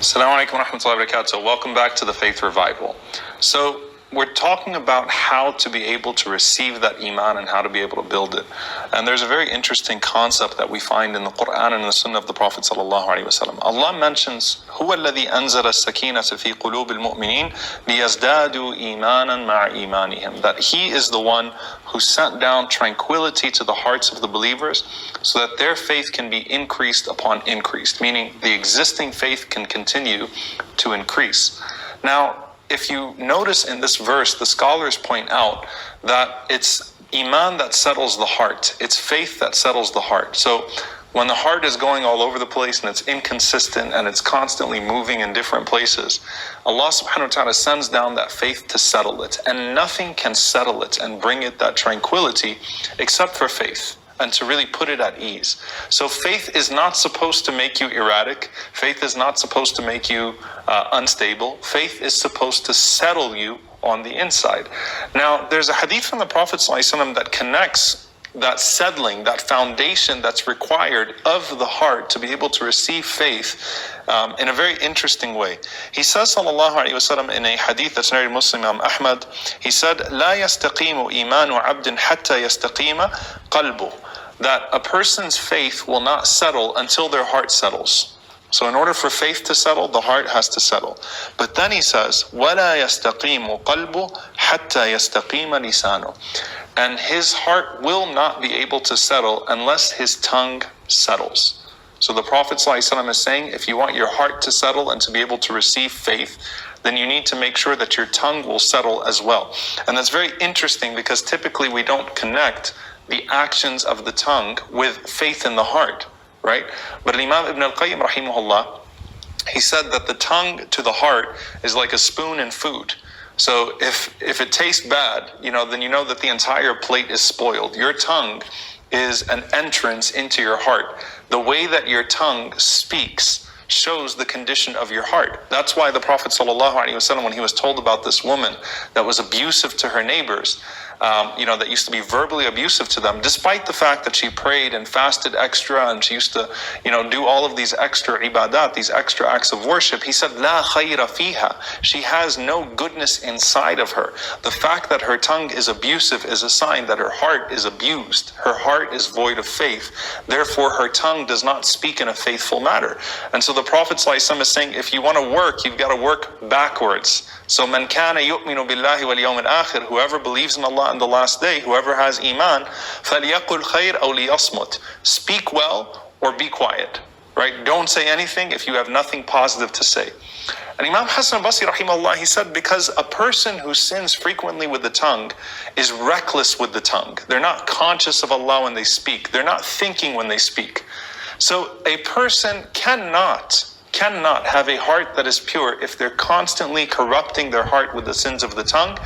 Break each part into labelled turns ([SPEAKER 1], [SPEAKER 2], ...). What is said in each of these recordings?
[SPEAKER 1] Assalamu alaikum wa rahmatullahi wa barakatuh. Welcome back to the Faith Revival. So we're talking about how to be able to receive that iman and how to be able to build it. And there's a very interesting concept that we find in the Quran and the Sunnah of the Prophet sallallahu alaihi wasallam. Allah mentions, هو الذي أنزل السكينة في قلوب المؤمنين ليزدادوا إيمانا مع إيمانهم. That He is the one who sent down tranquility to the hearts of the believers so that their faith can be increased upon increased, meaning the existing faith can continue to increase. Now, if you notice in this verse, the scholars point out that it's iman that settles the heart. It's faith that settles the heart. So when the heart is going all over the place and it's inconsistent and it's constantly moving in different places, Allah subhanahu wa ta'ala sends down that faith to settle it. And nothing can settle it and bring it that tranquility except for faith, and to really put it at ease. So faith is not supposed to make you erratic. Faith is not supposed to make you unstable. Faith is supposed to settle you on the inside. Now, there's a hadith from the Prophet ﷺ that connects that settling, that foundation that's required of the heart to be able to receive faith in a very interesting way. He says, sallallahu alaihi wasallam, in a hadith that's narrated Muslim Imam Ahmad, he said, لا يستقيم إيمان عبد حتى يستقيم قلبه. That a person's faith will not settle until their heart settles. So in order for faith to settle, the heart has to settle. But then he says, وَلَا يَسْتَقِيمُ قَلْبُ حَتَّى يَسْتَقِيمَ لِسَانُ. And his heart will not be able to settle unless his tongue settles. So the Prophet ﷺ is saying, if you want your heart to settle and to be able to receive faith, then you need to make sure that your tongue will settle as well. And that's very interesting because typically we don't connect the actions of the tongue with faith in the heart, right? But Imam Ibn al-Qayyim rahimahullah, he said that the tongue to the heart is like a spoon in food. So if it tastes bad, then you know that the entire plate is spoiled. Your tongue is an entrance into your heart. The way that your tongue speaks shows the condition of your heart. That's why the Prophet ﷺ, when he was told about this woman that was abusive to her neighbors, that used to be verbally abusive to them, despite the fact that she prayed and fasted extra and she used to, do all of these extra ibadat, these extra acts of worship, he said, La khayra fiha. She has no goodness inside of her. The fact that her tongue is abusive is a sign that her heart is abused. Her heart is void of faith. Therefore, her tongue does not speak in a faithful manner. And so the Prophet ﷺ is saying, if you want to work, you've got to work backwards. So man kana yu'minu billahi wal yawm al-akhir, whoever believes in Allah on the last day, whoever has iman, فَلْيَقُلْ خَيْرْ أَوْ لِيَصْمُتْ. Speak well or be quiet, right? Don't say anything if you have nothing positive to say. And Imam Hassan al-Basri rahimahullah, he said, because a person who sins frequently with the tongue is reckless with the tongue. They're not conscious of Allah when they speak. They're not thinking when they speak. So a person cannot have a heart that is pure if they're constantly corrupting their heart with the sins of the tongue.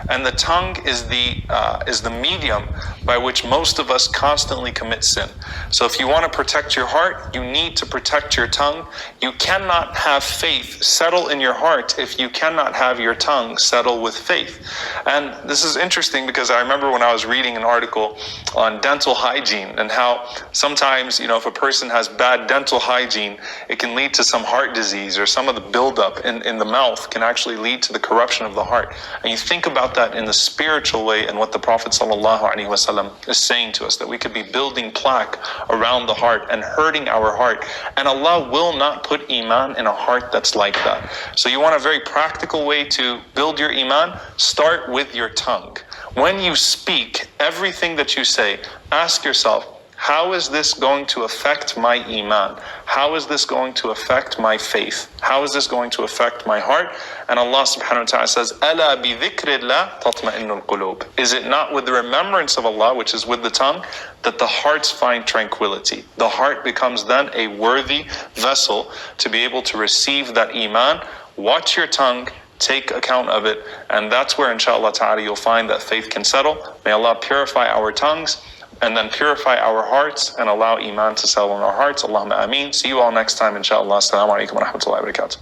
[SPEAKER 1] And the tongue is the medium by which most of us constantly commit sin. So if you want to protect your heart, you need to protect your tongue. You cannot have faith settle in your heart if you cannot have your tongue settle with faith. And this is interesting because I remember when I was reading an article on dental hygiene and how sometimes, if a person has bad dental hygiene, it can lead to some heart disease, or some of the buildup in the mouth can actually lead to the corruption of the heart. And you think about that in the spiritual way and what the Prophet ﷺ is saying to us, that we could be building plaque around the heart and hurting our heart. And Allah will not put iman in a heart that's like that. So you want a very practical way to build your iman? Start with your tongue. When you speak, everything that you say, ask yourself, how is this going to affect my iman? How is this going to affect my faith? How is this going to affect my heart? And Allah subhanahu wa ta'ala says, أَلَا بِذِكْرِ اللَّهِ تَطْمَئِنُّ الْقُلُوبِ. Is it not with the remembrance of Allah, which is with the tongue, that the hearts find tranquility? The heart becomes then a worthy vessel to be able to receive that iman. Watch your tongue, take account of it, and that's where inshallah ta'ala you'll find that faith can settle. May Allah purify our tongues and then purify our hearts and allow iman to settle in our hearts. Allahumma ameen. See you all next time, inshallah. Assalamu alaikum wa rahmatullahi wa barakatuh.